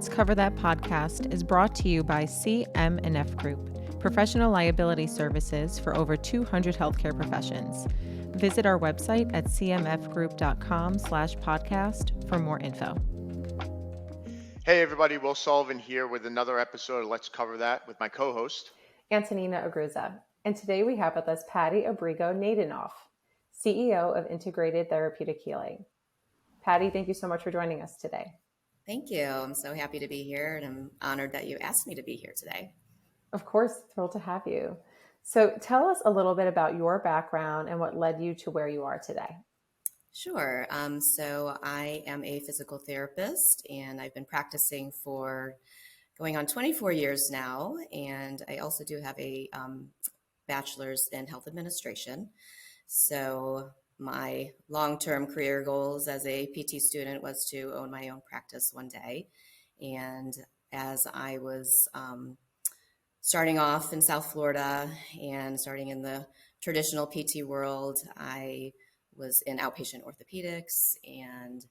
Let's Cover That podcast is brought to you by CM&F Group, professional liability services for over 200 healthcare professions. Visit our website at cmfgroup.com/podcast for more info. Hey everybody, Will Sullivan here with another episode of Let's Cover That with my co-host, Antonina Agruza. And today we have with us Patty Abrigo-Naidenoff, CEO of Integrated Therapeutic Healing. Patty, thank you so much for joining us today. Thank you. I'm so happy to be here, and I'm honored that you asked me to be here today. Of course, thrilled to have you. So tell us a little bit about your background and what led you to where you are today. Sure. So I am a physical therapist, and I've been practicing for going on 24 years now. And I also do have a bachelor's in health administration. So my long-term career goals as a PT student was to own my own practice one day. And as I was starting off in South Florida and starting in the traditional PT world, I was in outpatient orthopedics and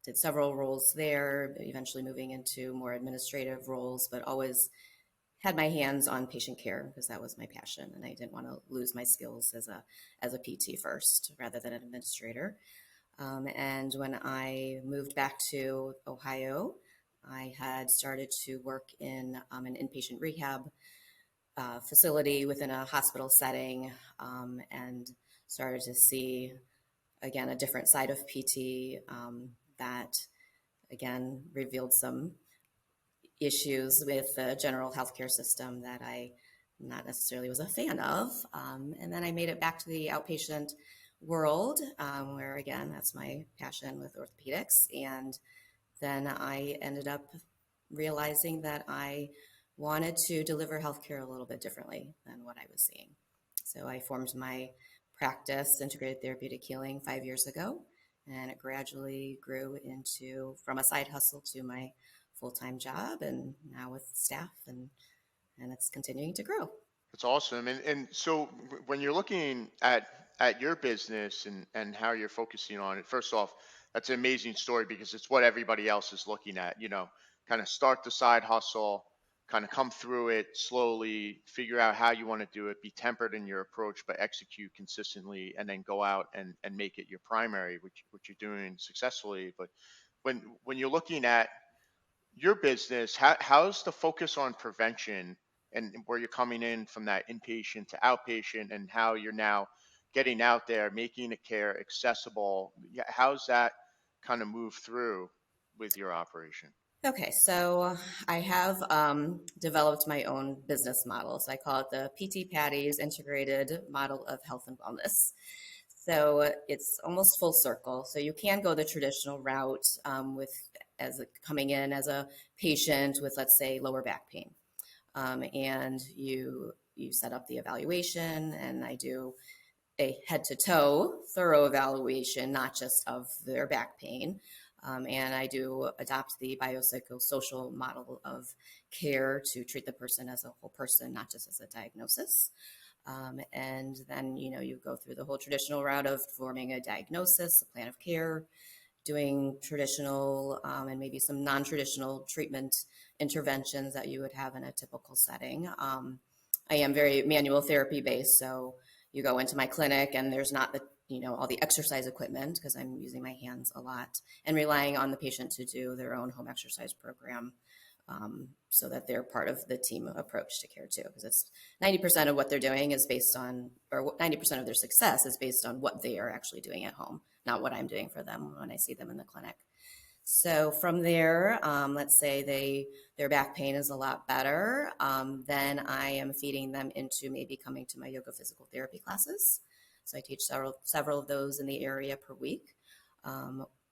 did several roles there, eventually moving into more administrative roles, but always had my hands on patient care because that was my passion, and I didn't want to lose my skills as a PT first rather than an administrator. And when I moved back to Ohio, I had started to work in an inpatient rehab facility within a hospital setting, and started to see, again, a different side of PT that, again, revealed some issues with the general healthcare system that I not necessarily was a fan of. And then I made it back to the outpatient world, where, again, that's my passion with orthopedics. And then I ended up realizing that I wanted to deliver healthcare a little bit differently than what I was seeing. So I formed my practice, Integrated Therapeutic Healing, 5 years ago, and it gradually grew into from a side hustle to my full-time job, and now with staff, and it's continuing to grow. That's awesome. And so when you're looking at your business and how you're focusing on it, first off, that's an amazing story because it's what everybody else is looking at, kind of start the side hustle, kind of come through it slowly, figure out how you want to do it, be tempered in your approach, but execute consistently, and then go out and make it your primary, which you're doing successfully. But when you're looking at your business, how's the focus on prevention and where you're coming in from that inpatient to outpatient and how you're now getting out there, making the care accessible? How's that kind of move through with your operation? Okay, so I have developed my own business model. So I call it the PT Patty's Integrated Model of Health and Wellness. So it's almost full circle. So you can go the traditional route coming in as a patient with, let's say, lower back pain, and you set up the evaluation, and I do a head-to-toe thorough evaluation, not just of their back pain. And I do adopt the biopsychosocial model of care to treat the person as a whole person, not just as a diagnosis. And then, you go through the whole traditional route of forming a diagnosis, a plan of care, doing traditional and maybe some non-traditional treatment interventions that you would have in a typical setting. I am very manual therapy based, so you go into my clinic and there's not all the exercise equipment because I'm using my hands a lot and relying on the patient to do their own home exercise program, so that they're part of the team approach to care too, because it's 90% of what they're doing is based on, or 90% of their success is based on what they are actually doing at home, not what I'm doing for them when I see them in the clinic. So from there, let's say their back pain is a lot better, then I am feeding them into maybe coming to my yoga physical therapy classes. So I teach several of those in the area per week.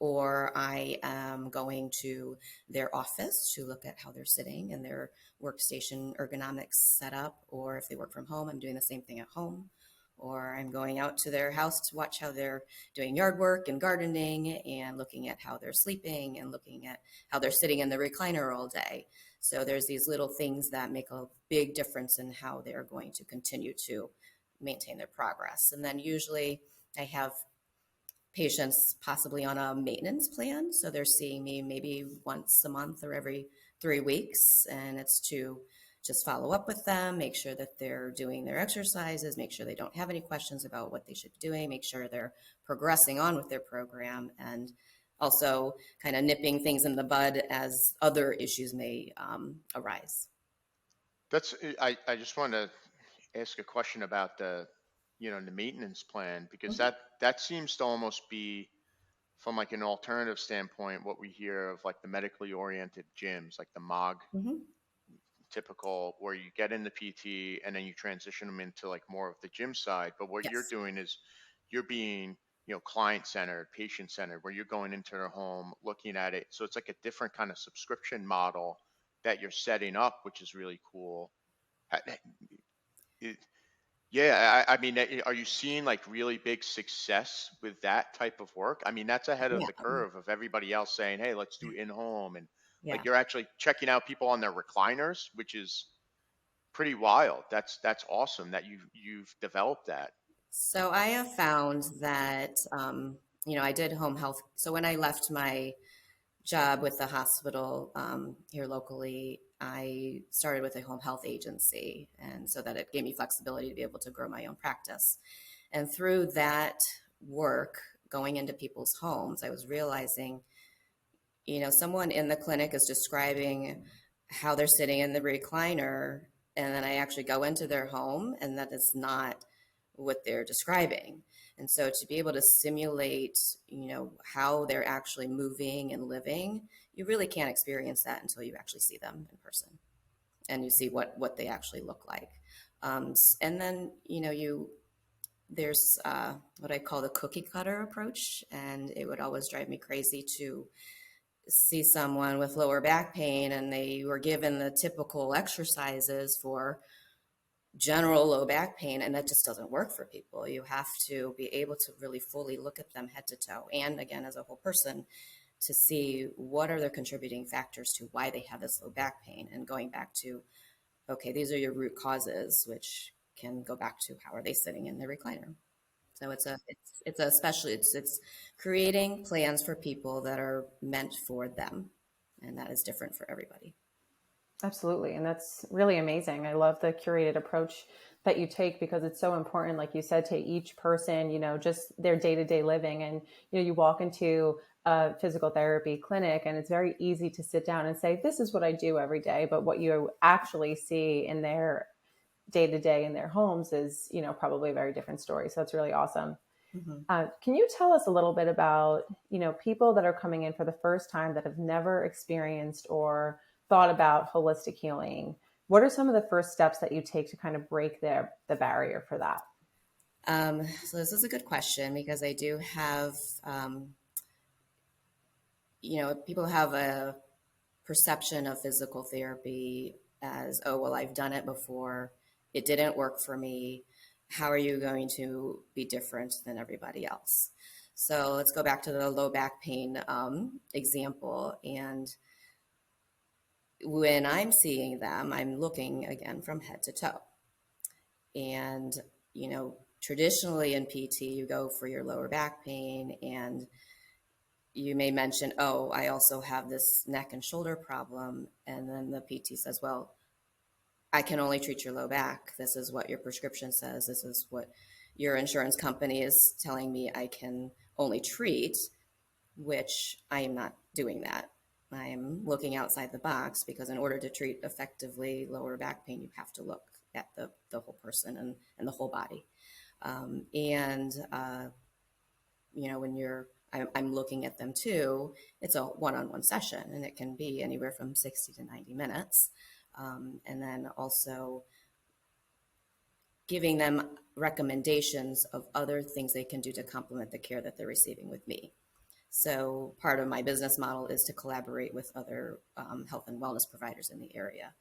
Or I am going to their office to look at how they're sitting and their workstation ergonomics setup. Or if they work from home, I'm doing the same thing at home. Or I'm going out to their house to watch how they're doing yard work and gardening and looking at how they're sleeping and looking at how they're sitting in the recliner all day. So there's these little things that make a big difference in how they're going to continue to maintain their progress. And then usually I have patients possibly on a maintenance plan. So they're seeing me maybe once a month or every 3 weeks. And it's to just follow up with them, make sure that they're doing their exercises, make sure they don't have any questions about what they should be doing, make sure they're progressing on with their program, and also kind of nipping things in the bud as other issues may arise. That's I just want to ask a question about the maintenance plan, because Mhm. that seems to almost be, from like an alternative standpoint, what we hear of like the medically oriented gyms, like the MOG Mhm. typical, where you get in the PT and then you transition them into like more of the gym side. But what you're Yes. doing is you're being, client centered, patient centered, where you're going into their home, looking at it. So it's like a different kind of subscription model that you're setting up, which is really cool. Ha- it- Yeah, I mean, are you seeing like really big success with that type of work? I mean, that's ahead of Yeah. the curve of everybody else saying, "Hey, let's do in home," and Yeah. like you're actually checking out people on their recliners, which is pretty wild. That's awesome that you've developed that. So I have found that, I did home health. So when I left my job with the hospital here locally, I started with a home health agency. And so that it gave me flexibility to be able to grow my own practice. And through that work, going into people's homes, I was realizing, someone in the clinic is describing how they're sitting in the recliner, and then I actually go into their home, and that is not what they're describing. And so to be able to simulate, how they're actually moving and living, you really can't experience that until you actually see them in person and you see what they actually look like. And then, there's what I call the cookie cutter approach, and it would always drive me crazy to see someone with lower back pain and they were given the typical exercises for general low back pain, and that just doesn't work for people. You have to be able to really fully look at them head to toe, and again as a whole person, to see what are their contributing factors to why they have this low back pain, and going back to, okay, these are your root causes, which can go back to how are they sitting in the recliner. So it's especially it's creating plans for people that are meant for them, and that is different for everybody. Absolutely. And that's really amazing. I love the curated approach that you take, because it's so important, like you said, to each person, just their day-to-day living. And, you walk into a physical therapy clinic and it's very easy to sit down and say, this is what I do every day. But what you actually see in their day-to-day in their homes is, probably a very different story. So that's really awesome. Mhm. Can you tell us a little bit about, people that are coming in for the first time that have never experienced or thought about holistic healing? What are some of the first steps that you take to kind of break the barrier for that? So this is a good question, because I do have, people have a perception of physical therapy as, oh, well, I've done it before. It didn't work for me. How are you going to be different than everybody else? So let's go back to the low back pain example. And when I'm seeing them, I'm looking again from head to toe. And, traditionally in PT, you go for your lower back pain, and you may mention, oh, I also have this neck and shoulder problem. And then the PT says, well, I can only treat your low back. This is what your prescription says. This is what your insurance company is telling me I can only treat, which I am not doing that. I am looking outside the box, because in order to treat effectively lower back pain, you have to look at the whole person and the whole body. When I'm looking at them too, it's a one-on-one session, and it can be anywhere from 60 to 90 minutes. And then also giving them recommendations of other things they can do to complement the care that they're receiving with me. So part of my business model is to collaborate with other health and wellness providers in the area.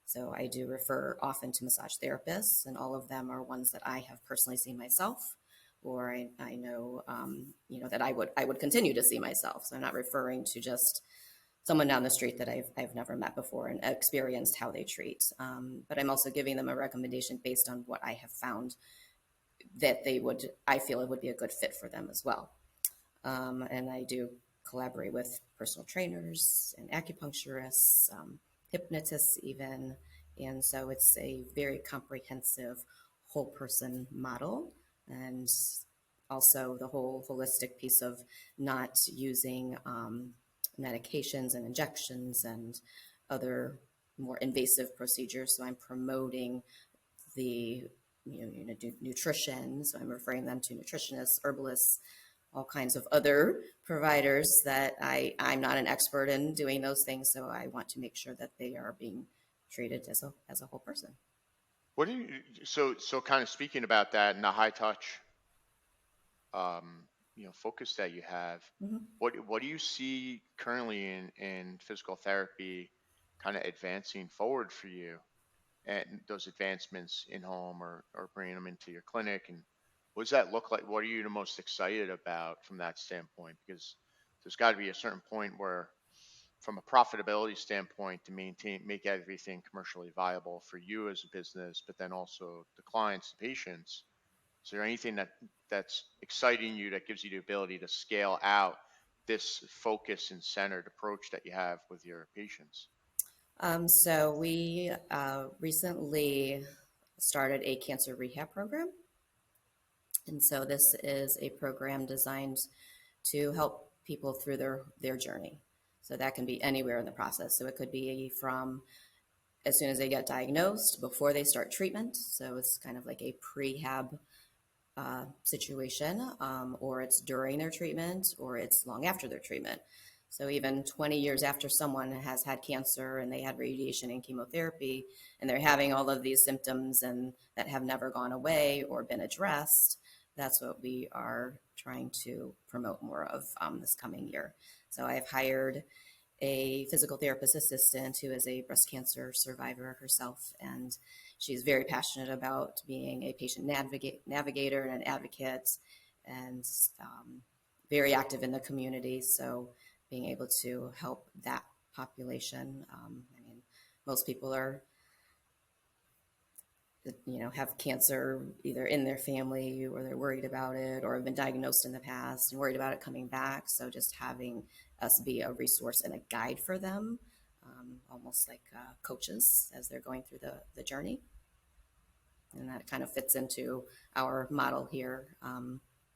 So I do refer often to massage therapists, and all of them are ones that I have personally seen myself, or I know, that I would continue to see myself. So I'm not referring to just someone down the street that I've never met before and experienced how they treat. But I'm also giving them a recommendation based on what I have found that I feel it would be a good fit for them as well. And I do collaborate with personal trainers and acupuncturists, hypnotists even. And so it's a very comprehensive whole person model. And also the whole holistic piece of not using medications and injections and other more invasive procedures. So I'm promoting the nutrition. So I'm referring them to nutritionists, herbalists, all kinds of other providers that I'm not an expert in doing those things. So I want to make sure that they are being treated as a whole person. What do you, so kind of speaking about that and the high touch, focus that you have, Mm-hmm. what do you see currently in physical therapy kind of advancing forward for you, and those advancements in home or bringing them into your clinic, and what does that look like? What are you the most excited about from that standpoint? Because there's got to be a certain point where, from a profitability standpoint, to make everything commercially viable for you as a business, but then also the clients, the patients. Is there anything that's exciting you, that gives you the ability to scale out this focus and centered approach that you have with your patients? So we recently started a cancer rehab program. And so this is a program designed to help people through their journey. So that can be anywhere in the process. So it could be from as soon as they get diagnosed, before they start treatment. So it's kind of like a prehab situation, or it's during their treatment, or it's long after their treatment. So even 20 years after someone has had cancer and they had radiation and chemotherapy, and they're having all of these symptoms and that have never gone away or been addressed, that's what we are trying to promote more of this coming year. So I've hired a physical therapist assistant who is a breast cancer survivor herself, and she's very passionate about being a patient navigator and an advocate, and very active in the community. So being able to help that population. Most people are, have cancer either in their family or they're worried about it or have been diagnosed in the past and worried about it coming back. So just having us be a resource and a guide for them, almost like coaches as they're going through the journey. And that kind of fits into our model here,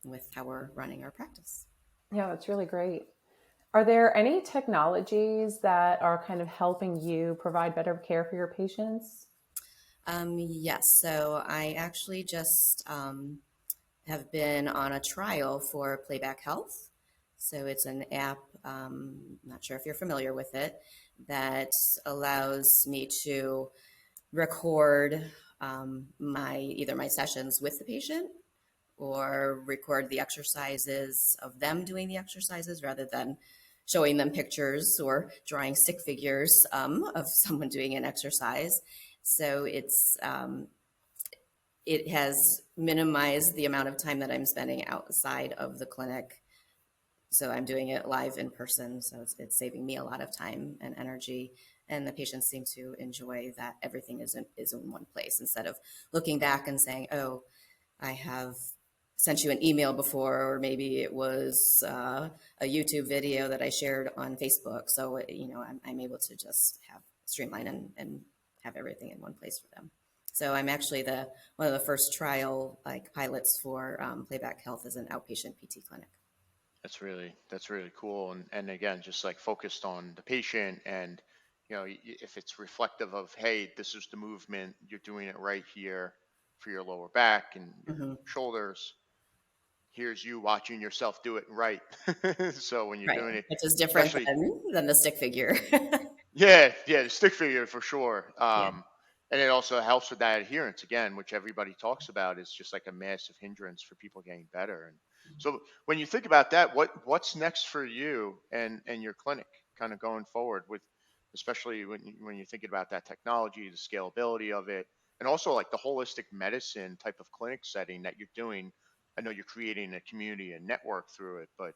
with how we're running our practice. Yeah, that's really great. Are there any technologies that are kind of helping you provide better care for your patients? Yes, so I actually just have been on a trial for Playback Health. So it's an app, not sure if you're familiar with it, that allows me to record either my sessions with the patient or record the exercises of them doing the exercises rather than showing them pictures or drawing stick figures of someone doing an exercise. So it has minimized the amount of time that I'm spending outside of the clinic. So I'm doing it live in person. So it's saving me a lot of time and energy. And the patients seem to enjoy that everything is in one place instead of looking back and saying, oh, I have sent you an email before, or maybe it was a YouTube video that I shared on Facebook. So, I'm able to just have streamline and have everything in one place for them. So I'm actually one of the first trial pilots for Playback Health as an outpatient PT clinic. That's really cool, and again, just like focused on the patient, and if it's reflective of, hey, this is the movement, you're doing it right here for your lower back and your Mm-hmm. shoulders. Here's you watching yourself do it right. So when you're Right, doing it, which is different especially, than the stick figure. yeah, the stick figure for sure. Yeah. And it also helps with that adherence again, which everybody talks about is just like a massive hindrance for people getting better. And so when you think about that, what's next for you and your clinic kind of going forward with, especially when you're thinking about that technology, the scalability of it, and also like the holistic medicine type of clinic setting that you're doing. I know you're creating a community and network through it, but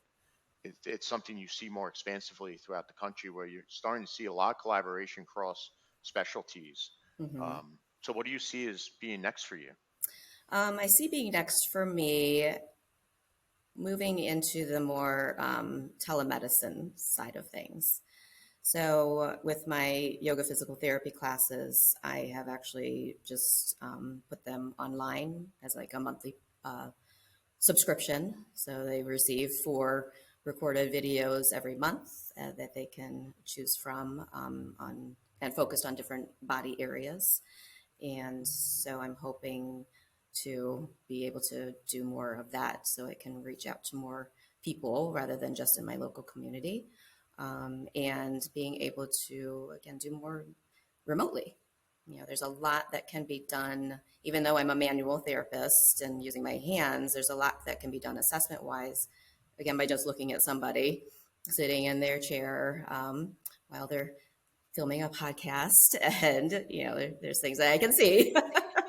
it's something you see more expansively throughout the country, where you're starting to see a lot of collaboration across specialties. Mm-hmm. So what do you see as being next for you? I see being next for me moving into the more telemedicine side of things. So with my yoga physical therapy classes, I have actually just put them online as like a monthly subscription. So they receive 4 recorded videos every month that they can choose from on and focused on different body areas. And so I'm hoping to be able to do more of that so it can reach out to more people rather than just in my local community. And being able to, again, do more remotely. You know, there's a lot that can be done, even though I'm a manual therapist and using my hands, there's a lot that can be done assessment wise, again, by just looking at somebody sitting in their chair while they're filming a podcast. And, you know, there's things that I can see.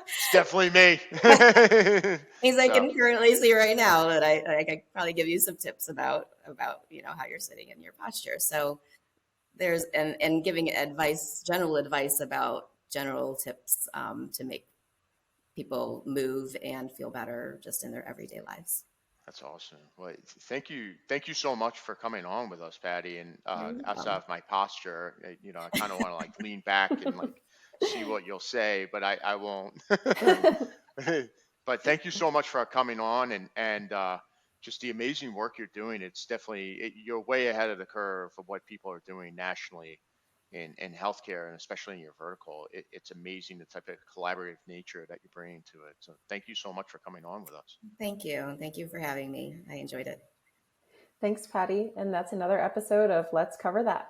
It's definitely me. Things I So can currently see right now that I could probably give you some tips about, you know, how you're sitting in your posture. So there's, and giving advice, general advice about general tips to make people move and feel better just in their everyday lives. that's awesome. Well, thank you so much for coming on with us, Patty. And You're outside welcome. of my posture, you know, I kind of want to like lean back and like see what you'll say, but I won't. But thank you so much for coming on and just the amazing work you're doing. It's definitely you're way ahead of the curve of what people are doing nationally in healthcare and especially in your vertical. It's amazing the type of collaborative nature that you're bringing to it. So thank you so much for coming on with us. Thank you. Thank you for having me. I enjoyed it. Thanks, Patty. And that's another episode of Let's Cover That.